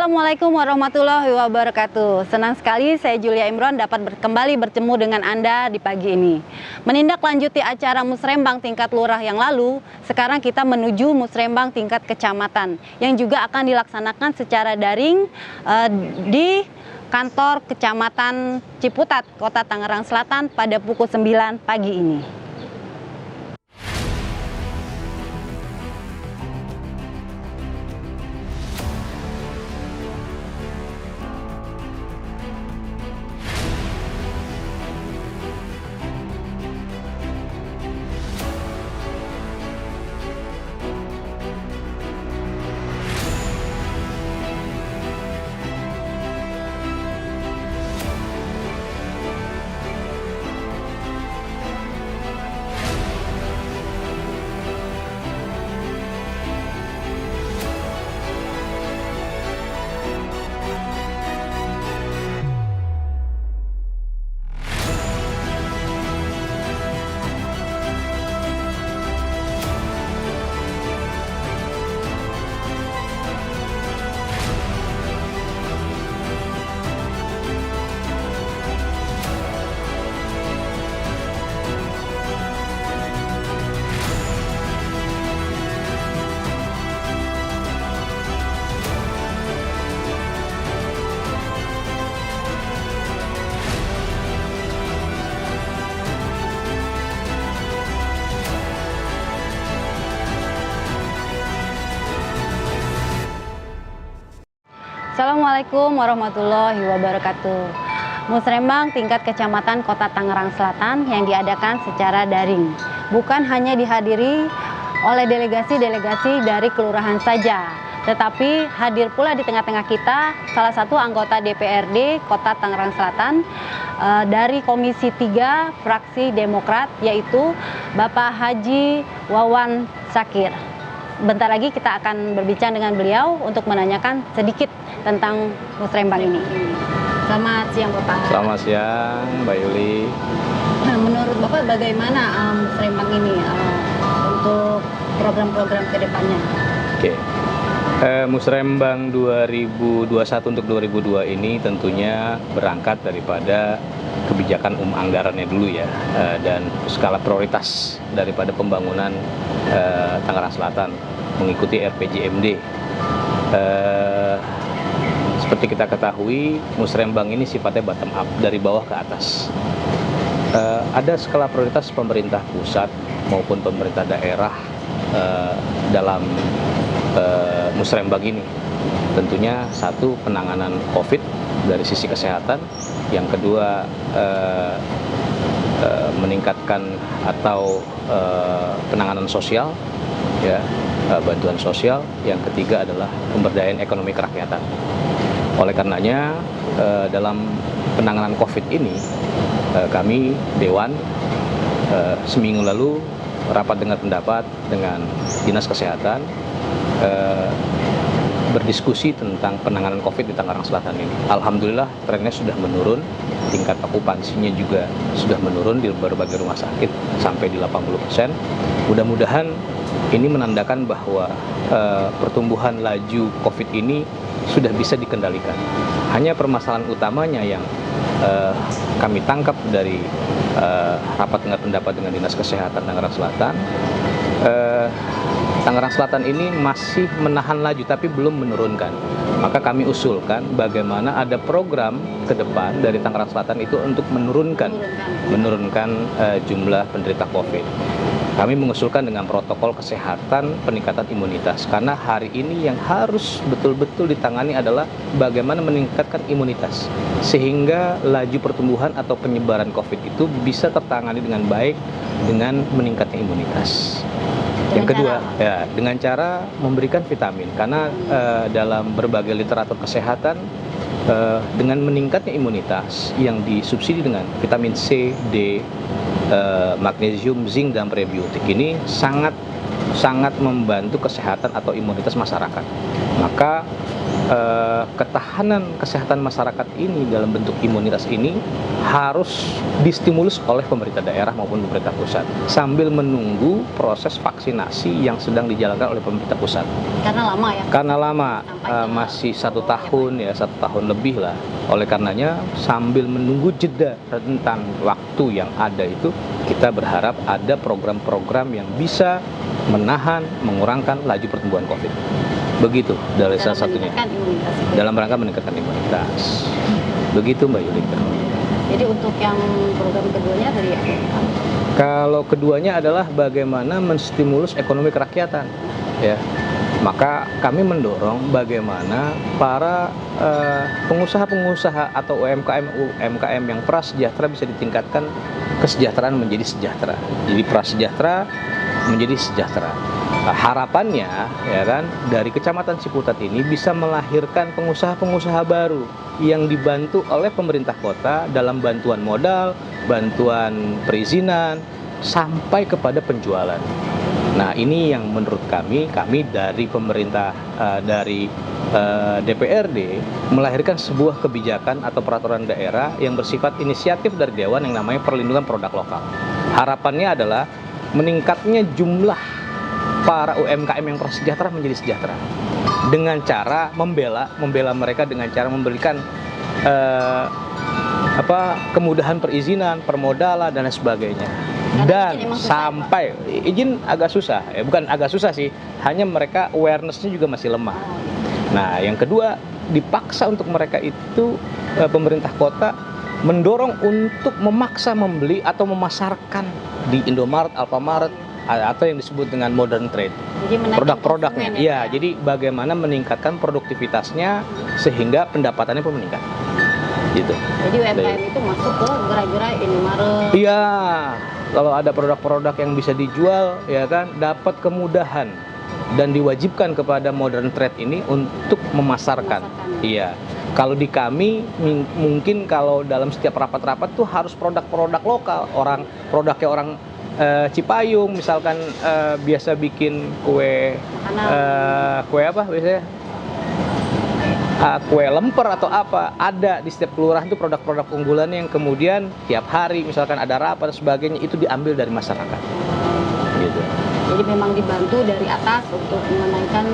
Assalamualaikum warahmatullahi wabarakatuh. Senang sekali saya Julia Imron dapat kembali bertemu dengan Anda di pagi ini. Menindaklanjuti acara Musrembang tingkat lurah yang lalu, sekarang kita menuju Musrembang tingkat kecamatan yang juga akan dilaksanakan secara daring di kantor Kecamatan Ciputat, Kota Tangerang Selatan pada pukul 9 pagi ini. Assalamualaikum warahmatullahi wabarakatuh. Musrembang tingkat kecamatan Kota Tangerang Selatan yang diadakan secara daring. Bukan hanya dihadiri oleh delegasi-delegasi dari kelurahan saja, tetapi hadir pula di tengah-tengah kita salah satu anggota DPRD Kota Tangerang Selatan dari Komisi 3 Fraksi Demokrat, yaitu Bapak Haji Wawan Sakir. Bentar lagi kita akan berbincang dengan beliau untuk menanyakan sedikit tentang Musrembang ini. Selamat siang Bapak. Selamat siang Mbak Yuli. Nah, menurut Bapak bagaimana Musrembang ini untuk program-program ke depannya? Oke. Musrembang 2021 untuk 2002 ini tentunya berangkat daripada kebijakan anggarannya dulu ya, dan skala prioritas daripada pembangunan Tangerang Selatan mengikuti RPJMD. Seperti kita ketahui, Musrembang ini sifatnya bottom up, dari bawah ke atas. Ada skala prioritas pemerintah pusat maupun pemerintah daerah dalam Musrembang ini. Tentunya satu, penanganan COVID dari sisi kesehatan, yang kedua meningkatkan atau penanganan sosial, ya, bantuan sosial, yang ketiga adalah pemberdayaan ekonomi kerakyatan. Oleh karenanya dalam penanganan COVID ini kami Dewan seminggu lalu rapat dengar pendapat dengan Dinas Kesehatan, berdiskusi tentang penanganan COVID di Tangerang Selatan ini. Alhamdulillah trennya sudah menurun, tingkat okupansinya juga sudah menurun di berbagai rumah sakit sampai di 80%. Mudah-mudahan ini menandakan bahwa pertumbuhan laju COVID ini sudah bisa dikendalikan. Hanya permasalahan utamanya yang kami tangkap dari rapat dengar pendapat dengan Dinas Kesehatan Tangerang Selatan, Tangerang Selatan ini masih menahan laju tapi belum menurunkan. Maka kami usulkan bagaimana ada program ke depan dari Tangerang Selatan itu untuk menurunkan jumlah penderita COVID. Kami mengusulkan dengan protokol kesehatan peningkatan imunitas, karena hari ini yang harus betul-betul ditangani adalah bagaimana meningkatkan imunitas sehingga laju pertumbuhan atau penyebaran COVID itu bisa tertangani dengan baik dengan meningkatnya imunitas. Yang kedua, ya, dengan cara memberikan vitamin, karena dalam berbagai literatur kesehatan, dengan meningkatnya imunitas yang disubsidi dengan vitamin C, D, magnesium, zinc, dan prebiotik ini sangat membantu kesehatan atau imunitas masyarakat. Maka ketahanan kesehatan masyarakat ini dalam bentuk imunitas ini harus distimulus oleh pemerintah daerah maupun pemerintah pusat sambil menunggu proses vaksinasi yang sedang dijalankan oleh pemerintah pusat. Karena lama ya? Karena lama, masih 1 tahun ya, 1 tahun lebih lah. Oleh karenanya sambil menunggu jeda rentan waktu yang ada itu, kita berharap ada program-program yang bisa menahan, mengurangkan laju pertumbuhan COVID. Begitu dari salah satunya. Dalam rangka meningkatkan imunitas. Begitu Mbak Yulika. Jadi untuk yang program keduanya dari apa? Kalau keduanya adalah bagaimana menstimulus ekonomi kerakyatan, ya. Maka kami mendorong bagaimana para pengusaha-pengusaha atau UMKM yang prasejahtera bisa ditingkatkan kesejahteraan menjadi sejahtera. Jadi prasejahtera menjadi sejahtera. Harapannya ya kan dari Kecamatan Ciputat ini bisa melahirkan pengusaha-pengusaha baru yang dibantu oleh pemerintah kota dalam bantuan modal, bantuan perizinan sampai kepada penjualan. Nah, ini yang menurut kami dari pemerintah dari DPRD melahirkan sebuah kebijakan atau peraturan daerah yang bersifat inisiatif dari Dewan yang namanya perlindungan produk lokal. Harapannya adalah meningkatnya jumlah para UMKM yang prasejahtera menjadi sejahtera dengan cara membela mereka dengan cara memberikan kemudahan perizinan, permodalan dan lain sebagainya. Dan sampai izin agak susah, bukan agak susah sih, hanya mereka awareness-nya juga masih lemah. Nah, yang kedua dipaksa untuk mereka itu pemerintah kota mendorong untuk memaksa membeli atau memasarkan di Indomaret, Alfamart atau yang disebut dengan modern trade. Produk-produknya. Iya, jadi bagaimana meningkatkan produktivitasnya sehingga pendapatannya pun meningkat. Gitu. Jadi UMKM itu masuk ke gerai-gerai Indomaret. Iya. Kalau ada produk-produk yang bisa dijual ya kan dapat kemudahan dan diwajibkan kepada modern trade ini untuk memasarkan. Iya. Kalau di kami mungkin kalau dalam setiap rapat-rapat tuh harus produk-produk lokal, produknya orang Cipayung misalkan biasa bikin kue apa biasanya kue lemper atau apa, ada di setiap kelurahan itu produk-produk unggulannya yang kemudian tiap hari misalkan ada rapat dan sebagainya itu diambil dari masyarakat gitu. Jadi memang dibantu dari atas untuk menaikkan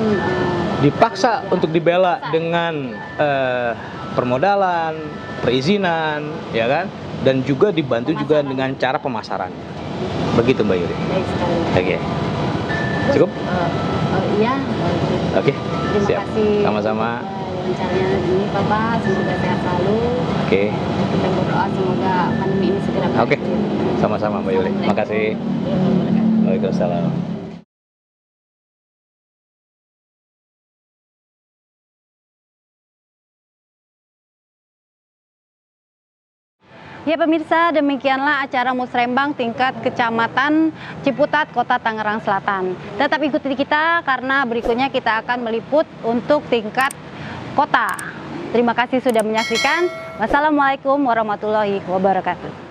dipaksa untuk dibela dengan permodalan, perizinan ya kan, dan juga dibantu juga dengan cara pemasaran. Begitu Mbak Yuri. Baik sekali. Oke. Cukup? Iya. Oke. Terima kasih. Sama-sama. Wawancaranya ini Bapak, semoga sehat selalu. Oke. Kita berdoa semoga pandemi ini segera berakhir. Oke. Sama-sama Mbak Yuri. Terima kasih. Waalaikumsalam. Ya pemirsa, demikianlah acara Musrembang tingkat Kecamatan Ciputat, Kota Tangerang Selatan. Tetap ikuti kita karena berikutnya kita akan meliput untuk tingkat kota. Terima kasih sudah menyaksikan. Wassalamualaikum warahmatullahi wabarakatuh.